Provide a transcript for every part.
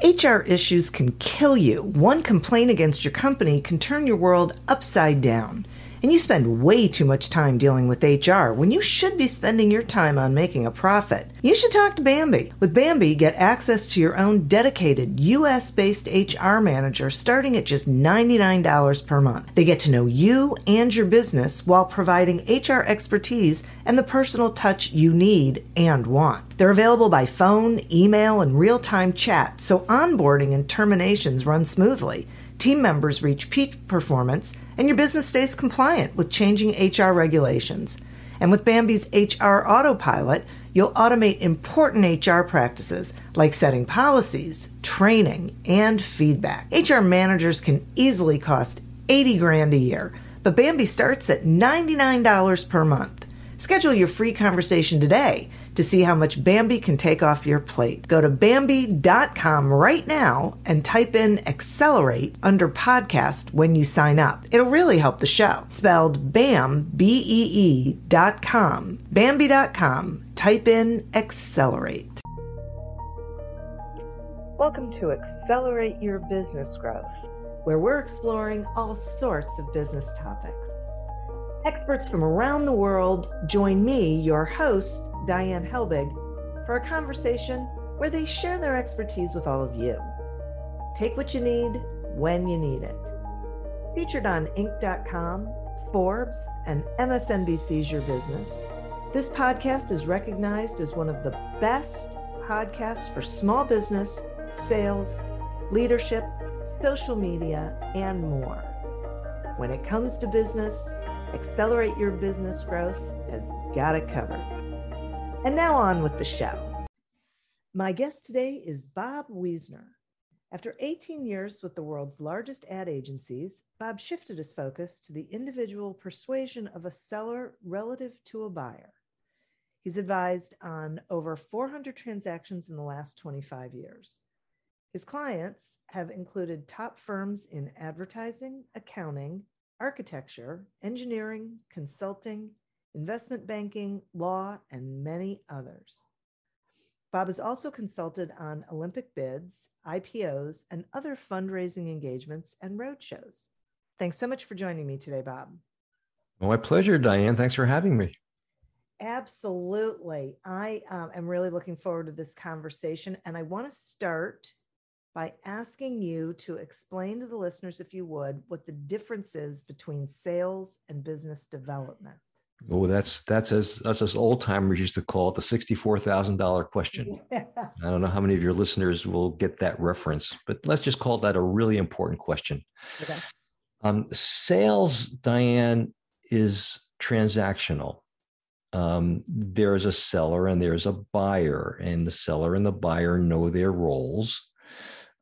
HR issues can kill you. One complaint against your company can turn your world upside down. And you spend way too much time dealing with HR when you should be spending your time on making a profit. You should talk to Bambi. With Bambi, get access to your own dedicated U.S.-based HR manager starting at just $99 per month. They get to know you and your business while providing HR expertise and the personal touch you need and want. They're available by phone, email, and real-time chat, so onboarding and terminations run smoothly. Team members reach peak performance, and your business stays compliant with changing HR regulations. And with Bambi's HR Autopilot, you'll automate important HR practices like setting policies, training, and feedback. HR managers can easily cost $80,000 a year, but Bambi starts at $99 per month. Schedule your free conversation today to see how much Bambi can take off your plate. Go to Bambi.com right now and type in Accelerate under podcast when you sign up. It'll really help the show. Spelled BAM, BEE.com. Bambi.com. Type in Accelerate. Welcome to Accelerate Your Business Growth, where we're exploring all sorts of business topics. Experts from around the world join me, your host, Diane Helbig, for a conversation where they share their expertise with all of you. Take what you need when you need it. Featured on Inc.com, Forbes, and MSNBC's Your Business, this podcast is recognized as one of the best podcasts for small business, sales, leadership, social media, and more. When it comes to business, Accelerate Your Business Growth has got it covered. And now on with the show. My guest today is Bob Wiesner. After 18 years with the world's largest ad agencies, Bob shifted his focus to the individual persuasion of a seller relative to a buyer. He's advised on over 400 transactions in the last 25 years. His clients have included top firms in advertising, accounting, architecture, engineering, consulting, investment banking, law, and many others. Bob has also consulted on Olympic bids, IPOs, and other fundraising engagements and roadshows. Thanks so much for joining me today, Bob. Well, my pleasure, Diane. Thanks for having me. Absolutely. I am really looking forward to this conversation, and I want to start by asking you to explain to the listeners, if you would, what the difference is between sales and business development. Oh, that's as old timers used to call it the $64,000 question. Yeah. I don't know how many of your listeners will get that reference, but let's just call that a really important question. Okay. Sales, Diane, is transactional. There's a seller and there's a buyer, and the seller and the buyer know their roles.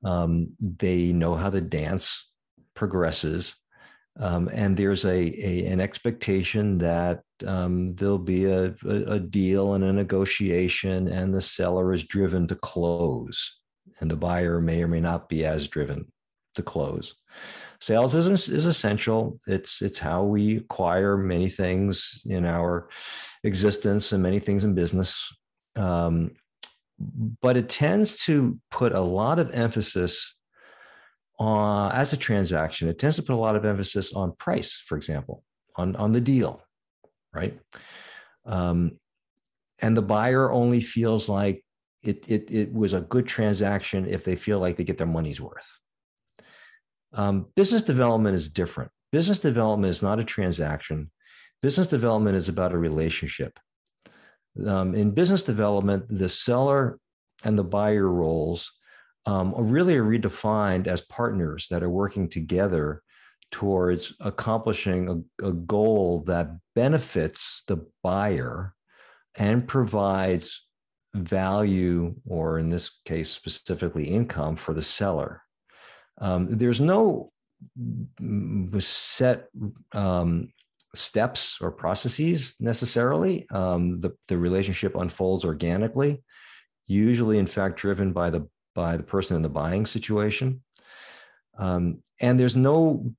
They know how the dance progresses, and there's an expectation that there'll be a deal and a negotiation, and the seller is driven to close, and the buyer may or may not be as driven to close. Sales is essential. It's how we acquire many things in our existence and many things in business. But it tends to put a lot of emphasis on, as a transaction, it tends to put a lot of emphasis on price, for example, on the deal, right? And the buyer only feels like it was a good transaction if they feel like they get their money's worth. Business development is different. Business development is not a transaction. Business development is about a relationship. In business development, the seller and the buyer roles are redefined as partners that are working together towards accomplishing a goal that benefits the buyer and provides value, or in this case, specifically income, for the seller. There's no set steps or processes necessarily. The relationship unfolds organically, usually in fact driven by the person in the buying situation, and there's no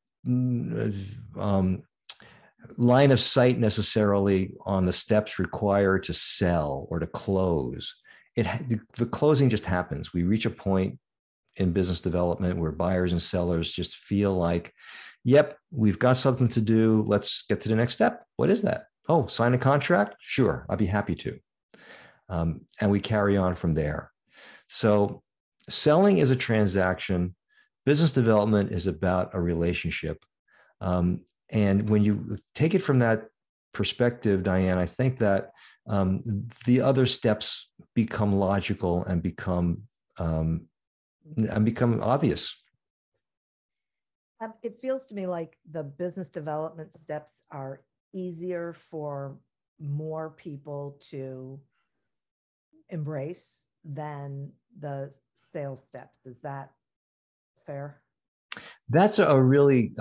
line of sight necessarily on the steps required to sell or to close. The closing just happens. We reach a point in business development where buyers and sellers just feel like, yep, we've got something to do. Let's get to the next step. What is that? Oh, sign a contract? Sure, I'd be happy to. And we carry on from there. So selling is a transaction. Business development is about a relationship. And when you take it from that perspective, Diane, I think that the other steps become logical and become obvious. It feels to me like the business development steps are easier for more people to embrace than the sales steps. Is that fair? That's a really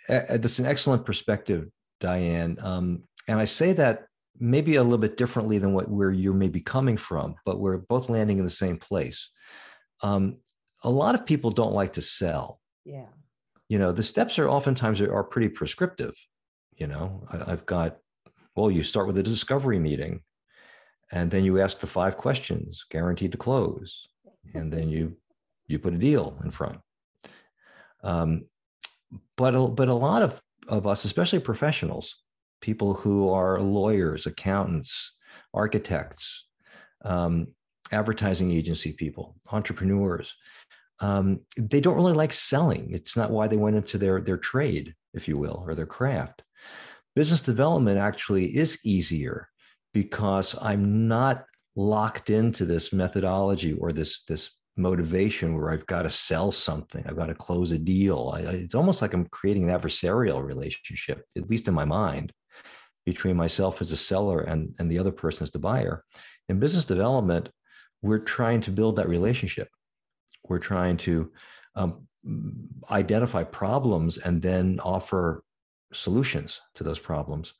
that's an excellent perspective, Diane. And I say that maybe a little bit differently than where you're maybe coming from, but we're both landing in the same place. A lot of people don't like to sell. Yeah. The steps are oftentimes are pretty prescriptive. I've got, well, you start with a discovery meeting, and then you ask the 5 questions guaranteed to close, and then you put a deal in front. But a lot of us, especially professionals, people who are lawyers, accountants, architects, advertising agency people, entrepreneurs, they don't really like selling. It's not why they went into their trade, if you will, or their craft. Business development actually is easier because I'm not locked into this methodology or this motivation where I've got to sell something. I've got to close a deal. It's almost like I'm creating an adversarial relationship, at least in my mind, between myself as a seller and the other person as the buyer. In business development, we're trying to build that relationship. We're trying to identify problems and then offer solutions to those problems.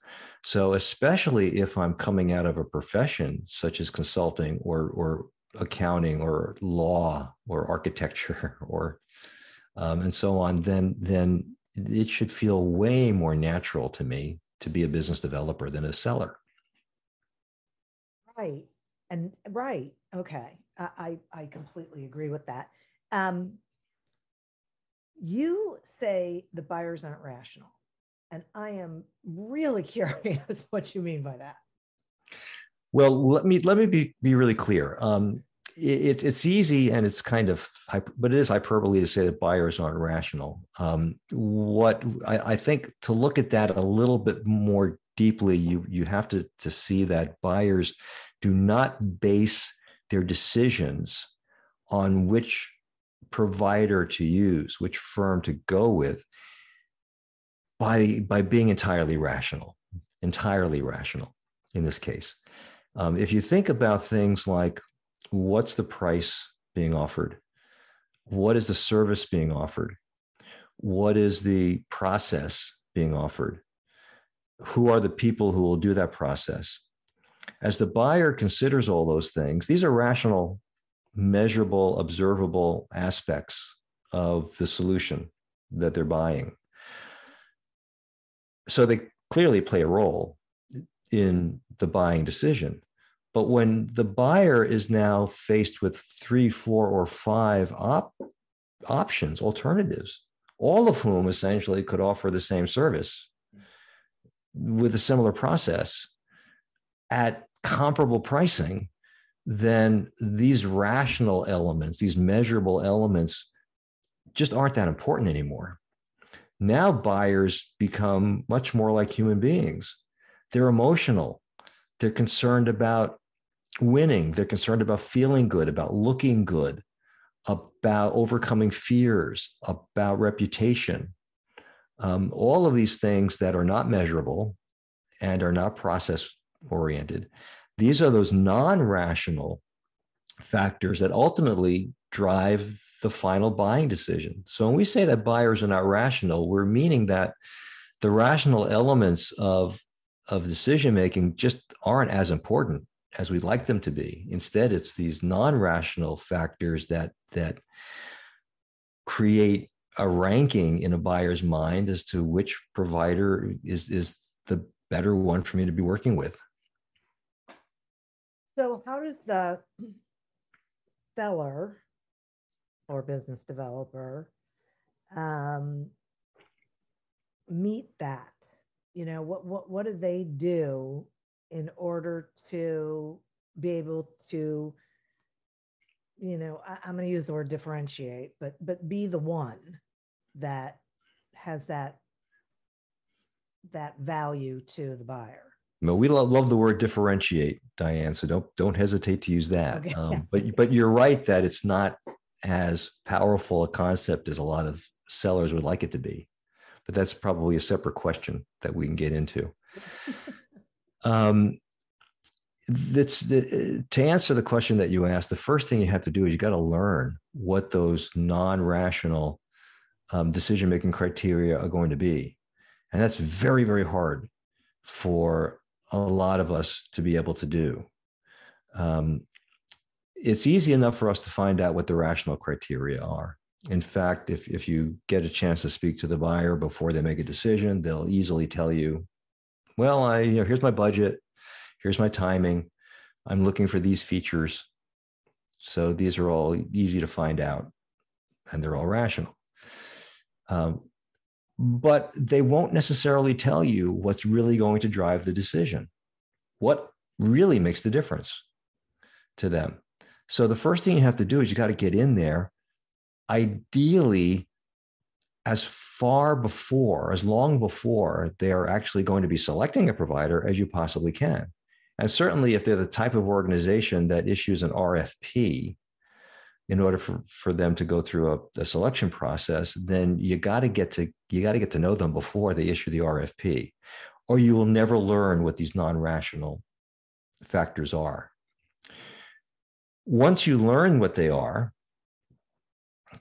So especially if I'm coming out of a profession such as consulting or accounting or law or architecture or and so on, then it should feel way more natural to me to be a business developer than a seller. Right. And right. Okay. I completely agree with that. You say the buyers aren't rational, and I am really curious what you mean by that. Well, let me be really clear. It's easy and it's kind of, but it is hyperbole to say that buyers aren't rational. What I think to look at that a little bit more deeply, you have to see that buyers do not base their decisions on which provider to use, which firm to go with, by being entirely rational in this case. If you think about things like, what's the price being offered? What is the service being offered? What is the process being offered? Who are the people who will do that process? As the buyer considers all those things, these are rational, measurable, observable aspects of the solution that they're buying. So they clearly play a role in the buying decision. But when the buyer is now faced with 3, 4, or 5 options, alternatives, all of whom essentially could offer the same service with a similar process at comparable pricing, then these rational elements, these measurable elements, just aren't that important anymore. Now buyers become much more like human beings. They're emotional. They're concerned about winning. They're concerned about feeling good, about looking good, about overcoming fears, about reputation. All of these things that are not measurable and are not process oriented. These are those non-rational factors that ultimately drive the final buying decision. So when we say that buyers are not rational, we're meaning that the rational elements of decision-making just aren't as important as we'd like them to be. Instead, it's these non-rational factors that create a ranking in a buyer's mind as to which provider is the better one for me to be working with. So how does the seller or business developer meet that? What do they do in order to be able to, I'm going to use the word differentiate, but be the one that has that value to the buyer? No, we love the word differentiate, Diane. So don't hesitate to use that. Okay. But you're right that it's not as powerful a concept as a lot of sellers would like it to be. But that's probably a separate question that we can get into. To answer the question that you asked, the first thing you have to do is you got to learn what those non-rational decision-making criteria are going to be. And that's very, very hard for a lot of us to be able to do. It's easy enough for us to find out what the rational criteria are. In fact, if you get a chance to speak to the buyer before they make a decision, they'll easily tell you, well, here's my budget, here's my timing, I'm looking for these features. So these are all easy to find out, and they're all rational. But they won't necessarily tell you what's really going to drive the decision, what really makes the difference to them. So the first thing you have to do is you got to get in there, ideally as long before they're actually going to be selecting a provider as you possibly can. And certainly if they're the type of organization that issues an RFP in order for them to go through a selection process, then you got to get to know them before they issue the RFP, or you will never learn what these non-rational factors are. Once you learn what they are,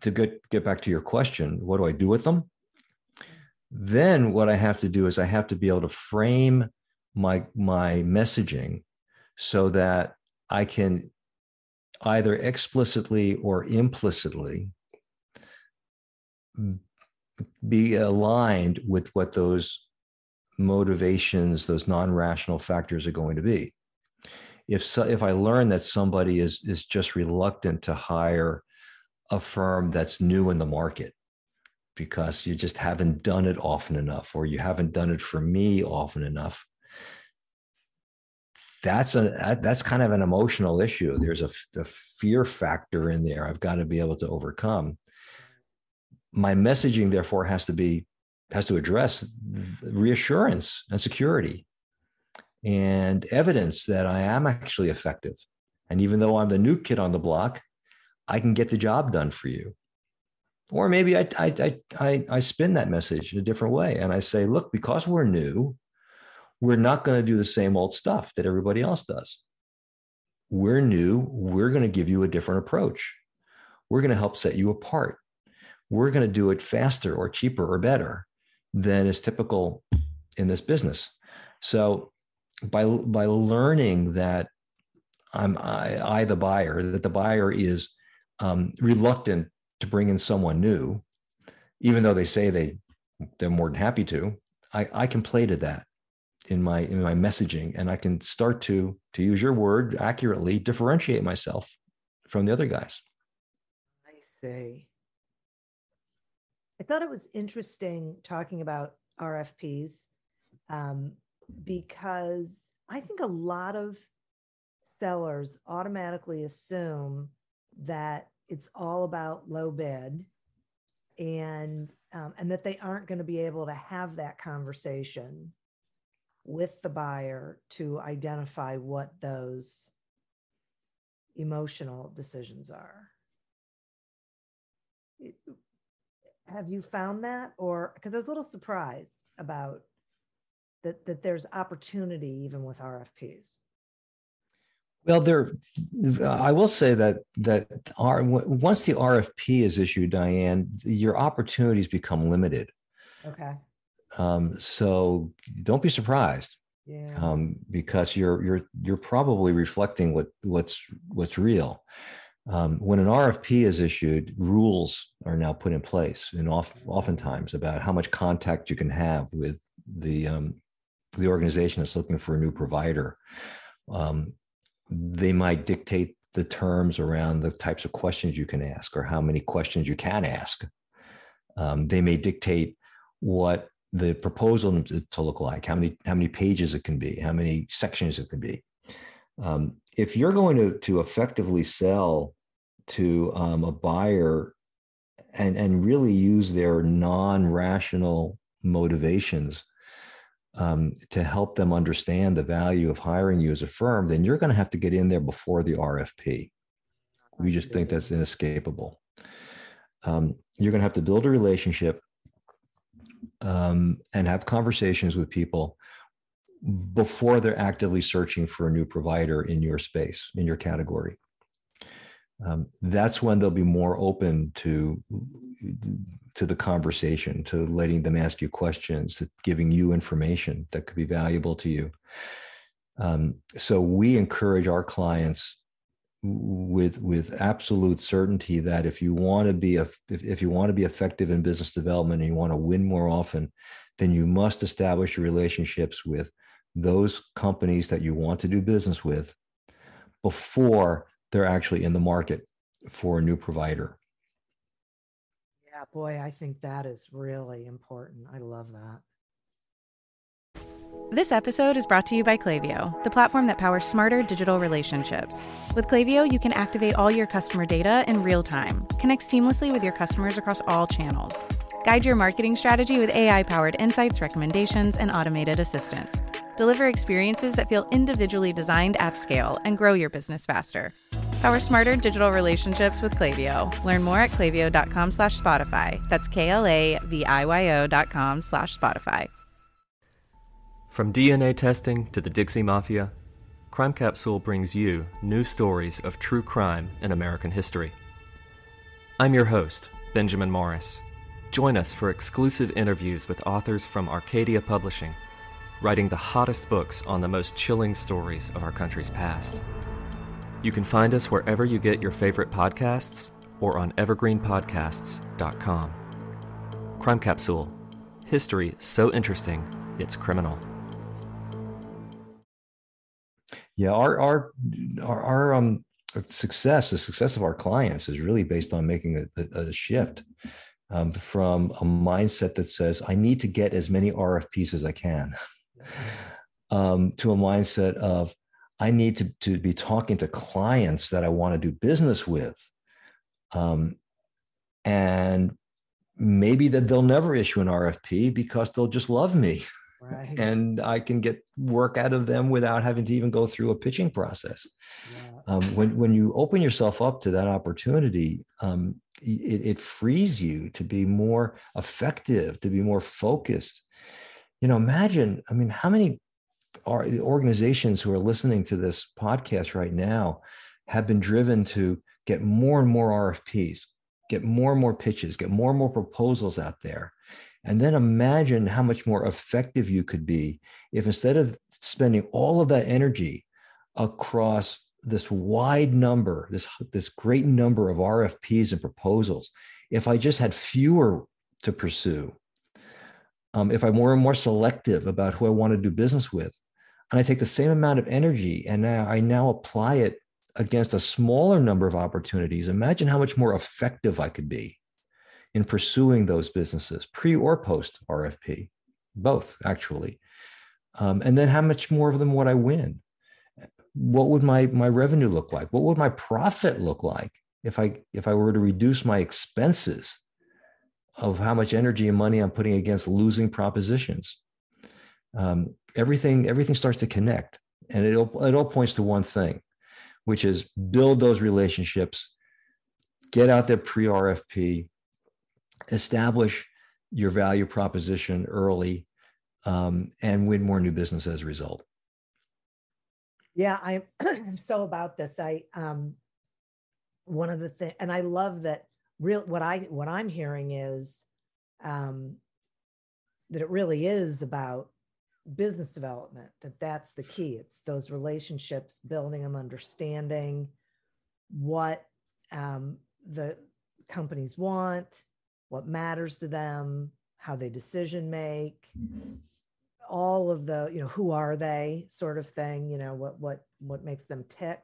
to get back to your question, what do I do with them? Then what I have to do is I have to be able to frame my messaging so that I can either explicitly or implicitly be aligned with what those motivations, those non-rational factors are going to be. If I learn that somebody is just reluctant to hire a firm that's new in the market because you just haven't done it often enough, or you haven't done it for me often enough, that's kind of an emotional issue. There's a fear factor in there I've got to be able to overcome. My messaging, therefore, has to address reassurance and security and evidence that I am actually effective. And even though I'm the new kid on the block, I can get the job done for you. Or maybe I spin that message in a different way. And I say, look, because we're new, we're not going to do the same old stuff that everybody else does. We're new. We're going to give you a different approach. We're going to help set you apart. We're going to do it faster or cheaper or better than is typical in this business. So by learning that I the buyer, that the buyer is reluctant to bring in someone new, even though they say they're more than happy to, I can play to that in my messaging, and I can start to use your word accurately, differentiate myself from the other guys. I see. I thought it was interesting talking about RFPs because I think a lot of sellers automatically assume that it's all about low bid, and that they aren't going to be able to have that conversation with the buyer to identify what those emotional decisions are. Have you found that? Or because I was a little surprised about that there's opportunity even with RFPs. Well, I will say that once the RFP is issued, Diane, your opportunities become limited. Okay. So don't be surprised. Yeah. Because you're probably reflecting what's real. When an RFP is issued, rules are now put in place, and oftentimes about how much contact you can have with the organization that's looking for a new provider. They might dictate the terms around the types of questions you can ask or how many questions you can ask. They may dictate what the proposal to look like, how many pages it can be, how many sections it can be. If you're going to effectively sell to a buyer and really use their non-rational motivations to help them understand the value of hiring you as a firm, then you're going to have to get in there before the RFP. We just think that's inescapable. You're going to have to build a relationship and have conversations with people before they're actively searching for a new provider in your space, in your category. That's when they'll be more open to the conversation, to letting them ask you questions, to giving you information that could be valuable to you. So we encourage our clients with absolute certainty that if you want to be effective in business development and you want to win more often, then you must establish relationships with those companies that you want to do business with before they're actually in the market for a new provider. Yeah, boy, I think that is really important. I love that. This episode is brought to you by Klaviyo, the platform that powers smarter digital relationships. With Klaviyo, you can activate all your customer data in real time, connect seamlessly with your customers across all channels, guide your marketing strategy with AI-powered insights, recommendations, and automated assistance, deliver experiences that feel individually designed at scale, and grow your business faster. Power smarter digital relationships with Klaviyo. Learn more at klaviyo.com/Spotify. That's KLAVIYO.com/Spotify. From DNA testing to the Dixie Mafia, Crime Capsule brings you new stories of true crime in American history. I'm your host, Benjamin Morris. Join us for exclusive interviews with authors from Arcadia Publishing, writing the hottest books on the most chilling stories of our country's past. You can find us wherever you get your favorite podcasts or on evergreenpodcasts.com. Crime Capsule. History so interesting, it's criminal. Yeah, our success, the success of our clients is really based on making a shift from a mindset that says, I need to get as many RFPs as I can, to a mindset of, I need to be talking to clients that I want to do business with. And maybe that they'll never issue an RFP because they'll just love me. Right. And I can get work out of them without having to even go through a pitching process. Yeah. When you open yourself up to that opportunity, it frees you to be more effective, to be more focused. Imagine, how many organizations who are listening to this podcast right now have been driven to get more and more RFPs, get more and more pitches, get more and more proposals out there. And then imagine how much more effective you could be if, instead of spending all of that energy across this wide number, this great number of RFPs and proposals, if I just had fewer to pursue, if I'm more and more selective about who I want to do business with, and I take the same amount of energy and I now apply it against a smaller number of opportunities, imagine how much more effective I could be in pursuing those businesses, pre or post RFP, both actually. And then how much more of them would I win? What would my revenue look like? What would my profit look like if I were to reduce my expenses of how much energy and money I'm putting against losing propositions? Everything starts to connect, and it all points to one thing, which is build those relationships, get out there pre-RFP, establish your value proposition early, and win more new business as a result. Yeah, I'm so about this. One of the things, and I love that. What I'm hearing is that it really is about business development. That's the key. It's those relationships, building them, understanding what the companies want, what matters to them, how they decision make, all of the, who are they sort of thing, what makes them tick.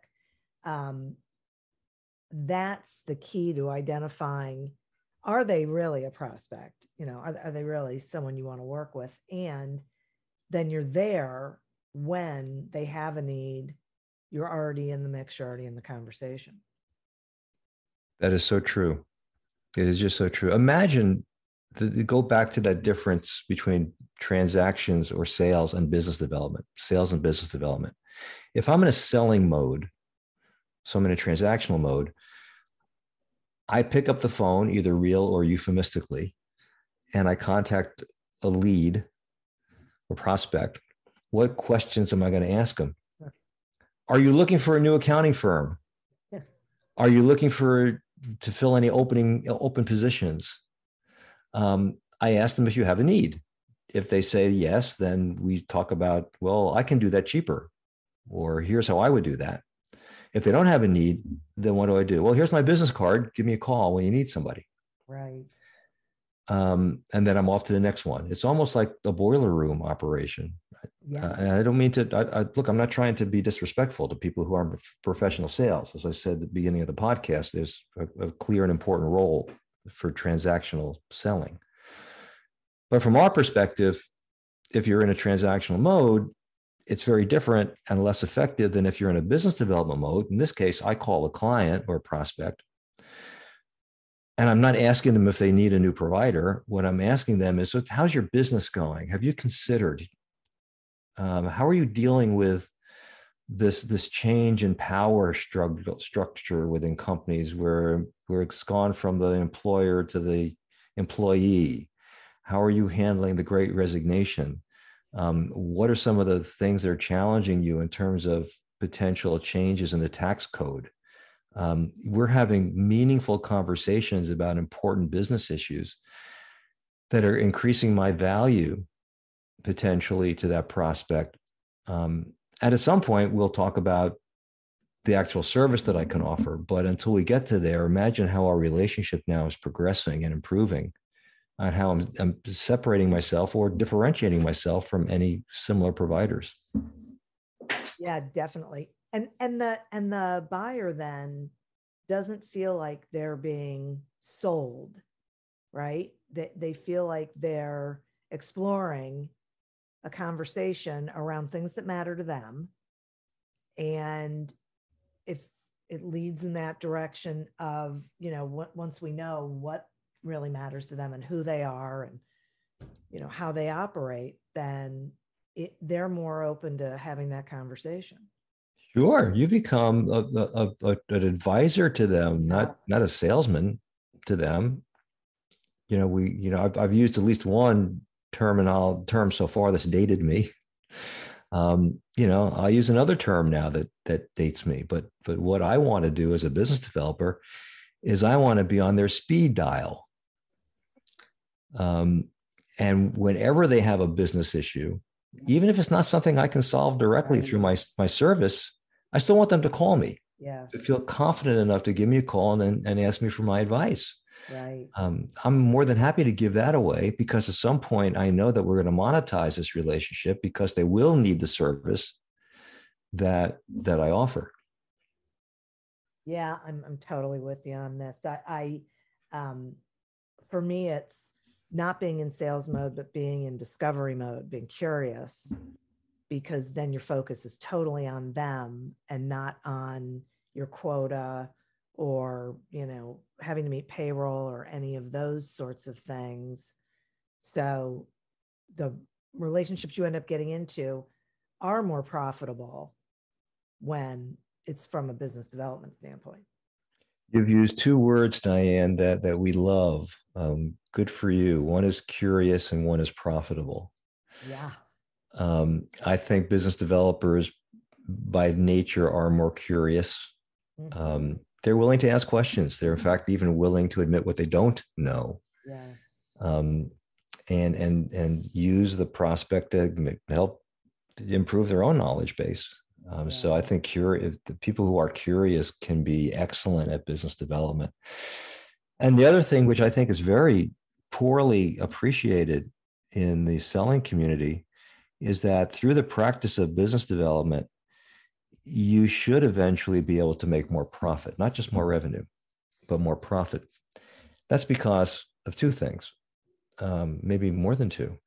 that's the key to identifying, are they really a prospect? Are they really someone you want to work with? And then you're there when they have a need. You're already in the mix, you're already in the conversation. That is so true. It is just so true. Imagine, go back to that difference between transactions or sales and business development, sales and business development. If I'm in a selling mode, so I'm in a transactional mode, I pick up the phone, either real or euphemistically, and I contact a lead or prospect. What questions am I going to ask them? Are you looking for a new accounting firm? Are you looking to fill any open positions? I ask them if you have a need. If they say yes, then we talk about, well, I can do that cheaper, or here's how I would do that. If they don't have a need, then what do? Well, here's my business card. Give me a call when you need somebody. Right. And then I'm off to the next one. It's almost like a boiler room operation. Yeah. And I don't mean to, look, I'm not trying to be disrespectful to people who are professional sales. As I said at the beginning of the podcast, there's a clear and important role for transactional selling. But from our perspective, if you're in a transactional mode, it's very different and less effective than if you're in a business development mode. In this case, I call a client or a prospect, and I'm not asking them if they need a new provider. What I'm asking them is, so how's your business going? Have you considered, how are you dealing with this change in power structure within companies where it's gone from the employer to the employee? How are you handling the Great Resignation? What are some of the things that are challenging you in terms of potential changes in the tax code? We're having meaningful conversations about important business issues that are increasing my value potentially to that prospect. And at some point, we'll talk about the actual service that I can offer. But until we get to there, imagine how our relationship now is progressing and improving, on how I'm separating myself or differentiating myself from any similar providers. Yeah, definitely. And the buyer then doesn't feel like they're being sold, right? They feel like they're exploring a conversation around things that matter to them. And if it leads in that direction of, once we know what really matters to them and who they are and, how they operate, then they're more open to having that conversation. Sure. You become an advisor to them, not a salesman to them. I've used at least one term so far that's dated me. I'll use another term now that dates me. But what I want to do as a business developer is I want to be on their speed dial. And whenever they have a business issue, even if it's not something I can solve directly through my service, I still want them to call me. Yeah. To feel confident enough to give me a call and ask me for my advice. Right. I'm more than happy to give that away, because at some point I know that we're going to monetize this relationship, because they will need the service that I offer. Yeah, I'm totally with you on this. For me, it's not being in sales mode, but being in discovery mode, being curious, because then your focus is totally on them and not on your quota or, having to meet payroll or any of those sorts of things. So the relationships you end up getting into are more profitable when it's from a business development standpoint. You've used two words, Diane, that we love. Good for you. One is curious and one is profitable. Yeah. I think business developers by nature are more curious. Mm-hmm. They're willing to ask questions. They're in fact even willing to admit what they don't know. Yes. And use the prospect to help improve their own knowledge base. So I think the people who are curious can be excellent at business development. And the other thing, which I think is very poorly appreciated in the selling community, is that through the practice of business development, you should eventually be able to make more profit, not just more revenue, but more profit. That's because of two things, maybe more than two.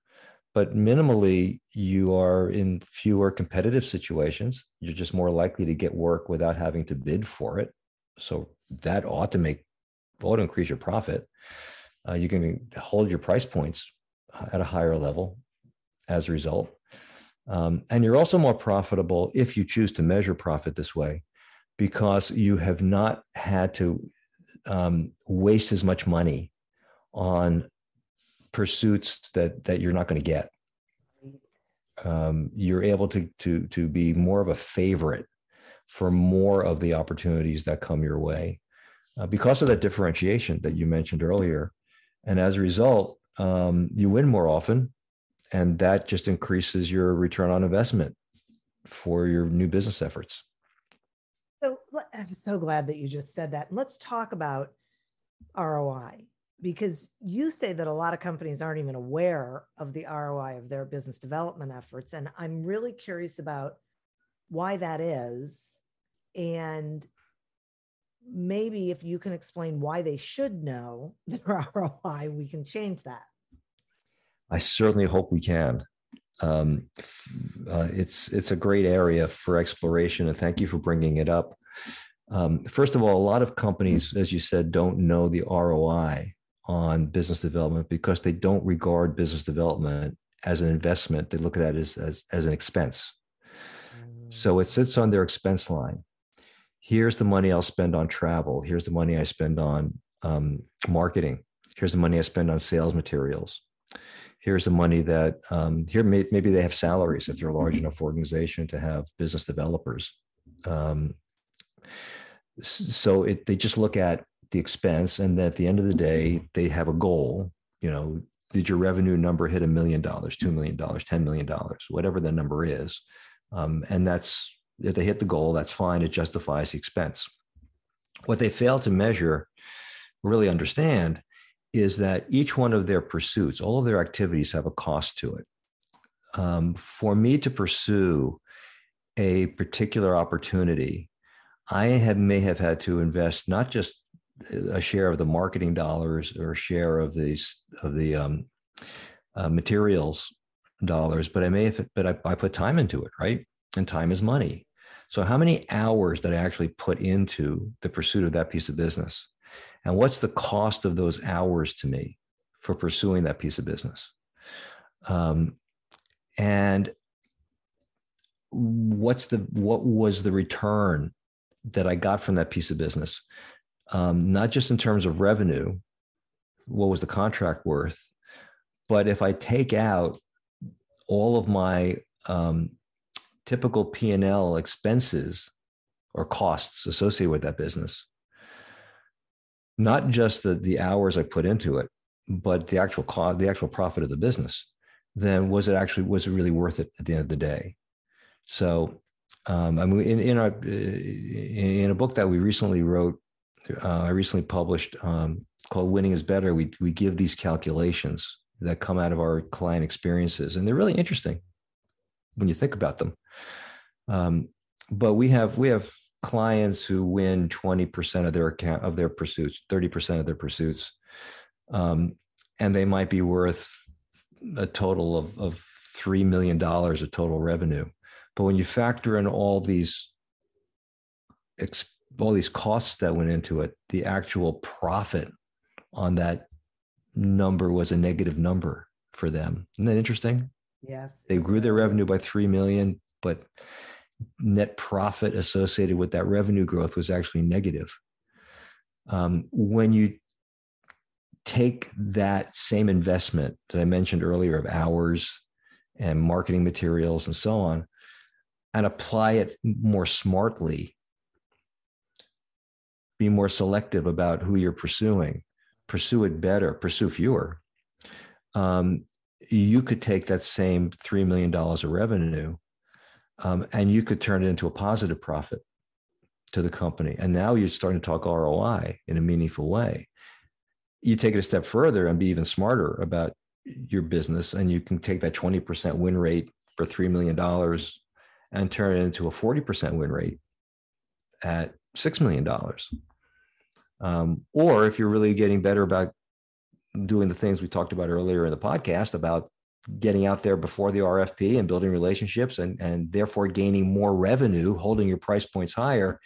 But minimally, you are in fewer competitive situations. You're just more likely to get work without having to bid for it. So that ought to increase your profit. You can hold your price points at a higher level as a result. And you're also more profitable if you choose to measure profit this way, because you have not had to waste as much money on pursuits that you're not going to get. You're able to be more of a favorite for more of the opportunities that come your way because of that differentiation that you mentioned earlier. And as a result, you win more often, and that just increases your return on investment for your new business efforts. So I'm so glad that you just said that. Let's talk about ROI, because you say that a lot of companies aren't even aware of the ROI of their business development efforts. And I'm really curious about why that is. And maybe if you can explain why they should know their ROI, we can change that. I certainly hope we can. It's a great area for exploration, and thank you for bringing it up. First of all, a lot of companies, as you said, don't know the ROI on business development because they don't regard business development as an investment. They look at it as an expense. So it sits on their expense line. Here's the money I'll spend on travel. Here's the money I spend on marketing. Here's the money I spend on sales materials. Here's the money that maybe they have salaries if they're a large enough organization to have business developers. So they just look at the expense, and at the end of the day, they have a goal. Did your revenue number hit $1 million, $2 million, $10 million, whatever the number is? And that's, if they hit the goal, that's fine. It justifies the expense. What they fail to measure, really understand, is that each one of their pursuits, all of their activities have a cost to it. For me to pursue a particular opportunity, I may have had to invest not just a share of the marketing dollars or a share of the materials dollars, but I put time into it, right? And time is money. So how many hours did I actually put into the pursuit of that piece of business? And what's the cost of those hours to me for pursuing that piece of business? And what was the return that I got from that piece of business? Not just in terms of revenue, what was the contract worth, but if I take out all of my typical P&L expenses or costs associated with that business, not just the hours I put into it, but the actual cost, the actual profit of the business, then was it really worth it at the end of the day? So, in a book that we recently wrote, I recently published, called "Winning is Better," we give these calculations that come out of our client experiences, and they're really interesting when you think about them. But we have clients who win 20% of their pursuits, 30% of their pursuits, and they might be worth a total of $3 million of total revenue. But when you factor in all these costs that went into it, the actual profit on that number was a negative number for them. Isn't that interesting? Yes. They grew their revenue by 3 million, but net profit associated with that revenue growth was actually negative. When you take that same investment that I mentioned earlier of hours and marketing materials and so on, and apply it more smartly, be more selective about who you're pursuing, pursue it better, pursue fewer, you could take that same $3 million of revenue and you could turn it into a positive profit to the company. And now you're starting to talk ROI in a meaningful way. You take it a step further and be even smarter about your business, and you can take that 20% win rate for $3 million and turn it into a 40% win rate at $6 million. Or if you're really getting better about doing the things we talked about earlier in the podcast about getting out there before the RFP and building relationships and therefore gaining more revenue, holding your price points higher,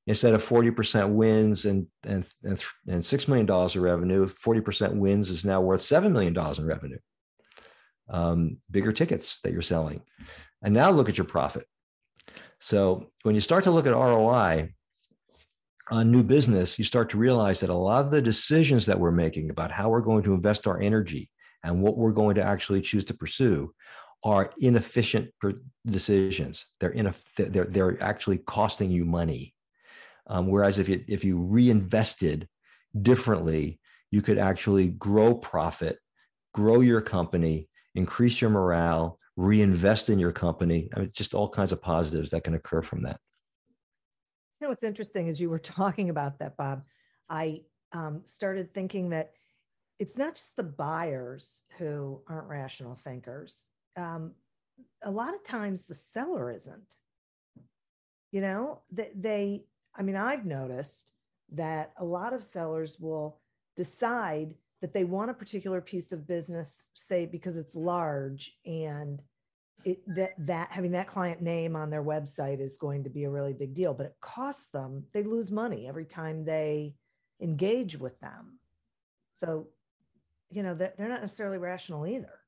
instead of 40% wins and $6 million of revenue, 40% wins is now worth $7 million in revenue. Bigger tickets that you're selling. And now look at your profit. So when you start to look at ROI on new business, you start to realize that a lot of the decisions that we're making about how we're going to invest our energy and what we're going to actually choose to pursue are inefficient decisions. They're actually costing you money. Whereas if you reinvested differently, you could actually grow profit, grow your company, increase your morale, reinvest in your company. I mean, just all kinds of positives that can occur from that. You know, what's interesting as you were talking about that, Bob, I started thinking that it's not just the buyers who aren't rational thinkers. A lot of times the seller isn't. You know, I've noticed that a lot of sellers will decide that they want a particular piece of business, say, because it's large and that having that client name on their website is going to be a really big deal, but it costs them, they lose money every time they engage with them. So, you know, they're not necessarily rational either.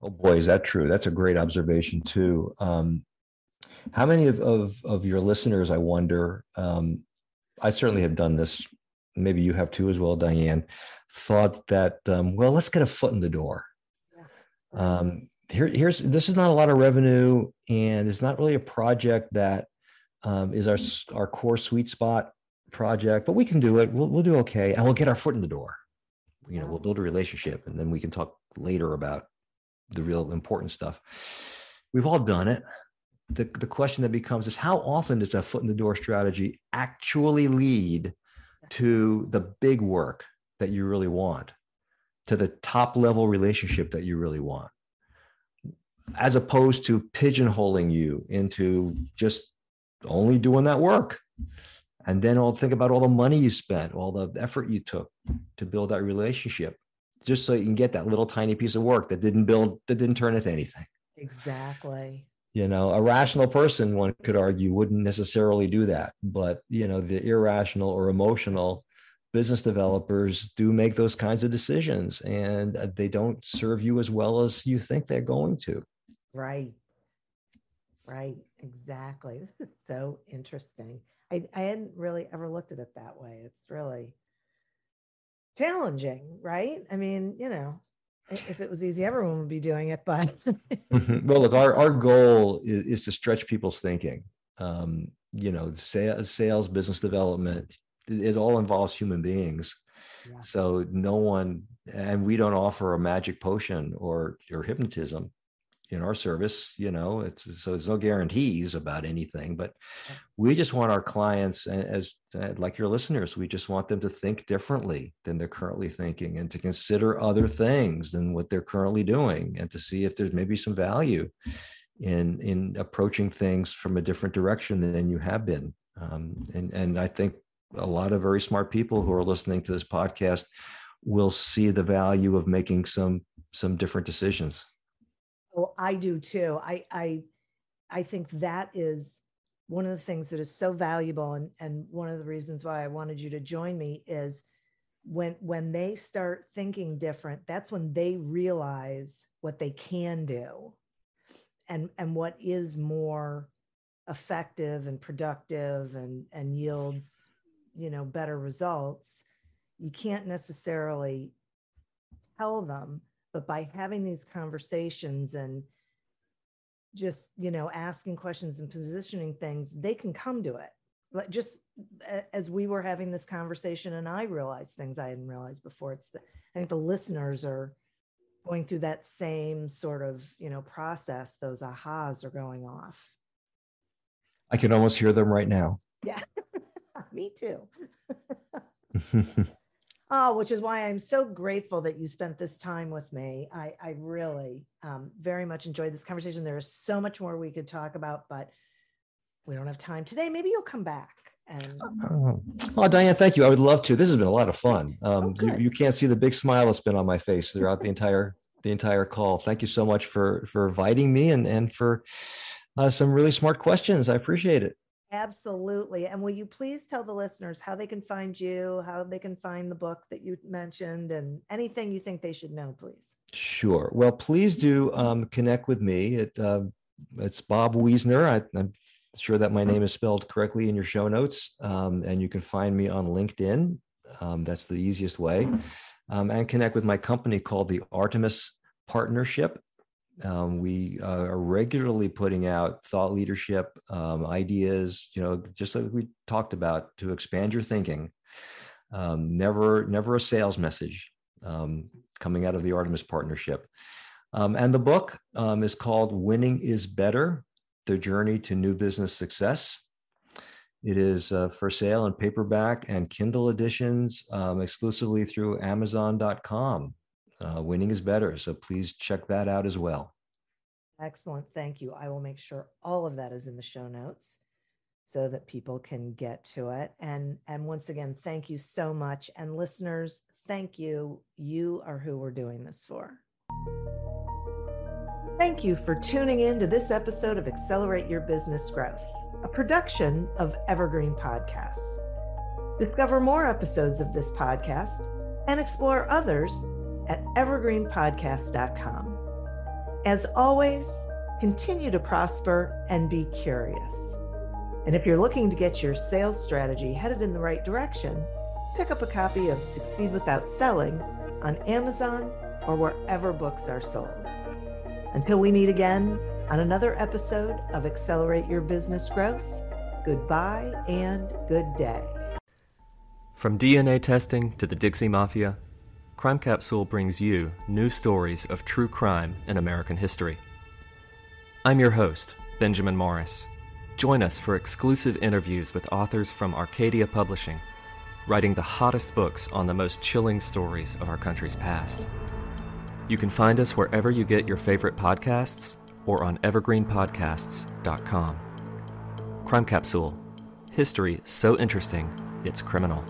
Oh boy, is that true? That's a great observation too. How many of your listeners, I wonder, I certainly have done this, maybe you have too as well, Diane, thought that, well, let's get a foot in the door. Yeah. This is not a lot of revenue, and it's not really a project that is our core sweet spot project, but we can do it. We'll do okay, and we'll get our foot in the door. You know, we'll build a relationship, and then we can talk later about the real important stuff. We've all done it. The question that becomes is, how often does that foot in the door strategy actually lead to the big work that you really want, to the top level relationship that you really want, as opposed to pigeonholing you into just only doing that work? And then I'll think about all the money you spent, all the effort you took to build that relationship, just so you can get that little tiny piece of work that didn't turn into anything. Exactly. You know, a rational person, one could argue, wouldn't necessarily do that. But, you know, the irrational or emotional business developers do make those kinds of decisions, and they don't serve you as well as you think they're going to. Right. Exactly. This is so interesting. I hadn't really ever looked at it that way. It's really challenging, right? I mean, you know, if it was easy, everyone would be doing it, but. Well, look, our goal is to stretch people's thinking. You know, sales, business development, it all involves human beings. Yeah. So and we don't offer a magic potion or hypnotism in our service. You know, so there's no guarantees about anything, but we just want our clients, as like your listeners, we just want them to think differently than they're currently thinking, and to consider other things than what they're currently doing, and to see if there's maybe some value in approaching things from a different direction than you have been. And I think a lot of very smart people who are listening to this podcast will see the value of making some different decisions. Well, I do too. I think that is one of the things that is so valuable. And one of the reasons why I wanted you to join me is when they start thinking different, that's when they realize what they can do and what is more effective and productive and yields, you know, better results. You can't necessarily tell them, but by having these conversations and just, you know, asking questions and positioning things, they can come to it. Like just as we were having this conversation and I realized things I hadn't realized before. I think the listeners are going through that same sort of, you know, process. Those ahas are going off. I can almost hear them right now. Yeah, me too. Oh, which is why I'm so grateful that you spent this time with me. I really very much enjoyed this conversation. There is so much more we could talk about, but we don't have time today. Maybe you'll come back. And oh, Diane, thank you. I would love to. This has been a lot of fun. Good. You can't see the big smile that's been on my face throughout the entire call. Thank you so much for inviting me and for some really smart questions. I appreciate it. Absolutely. And will you please tell the listeners how they can find you, how they can find the book that you mentioned, and anything you think they should know, please? Sure. Well, please do connect with me. It's Bob Wiesner. I'm sure that my name is spelled correctly in your show notes. And you can find me on LinkedIn. That's the easiest way. And connect with my company called the Artemis Partnership. We are regularly putting out thought leadership ideas, just like we talked about, to expand your thinking. Never a sales message coming out of the Artemis Partnership. And the book is called Winning is Better: The Journey to New Business Success. It is for sale in paperback and Kindle editions exclusively through Amazon.com. Winning is Better. So please check that out as well. Excellent. Thank you. I will make sure all of that is in the show notes so that people can get to it. And once again, thank you so much. And listeners, thank you. You are who we're doing this for. Thank you for tuning in to this episode of Accelerate Your Business Growth, a production of Evergreen Podcasts. Discover more episodes of this podcast and explore others at evergreenpodcast.com. As always, continue to prosper and be curious. And if you're looking to get your sales strategy headed in the right direction, pick up a copy of Succeed Without Selling on Amazon or wherever books are sold. Until we meet again on another episode of Accelerate Your Business Growth, goodbye and good day. From DNA testing to the Dixie Mafia, Crime Capsule brings you new stories of true crime in American history. I'm your host, Benjamin Morris. Join us for exclusive interviews with authors from Arcadia Publishing, writing the hottest books on the most chilling stories of our country's past. You can find us wherever you get your favorite podcasts or on evergreenpodcasts.com. Crime Capsule. History so interesting, it's criminal.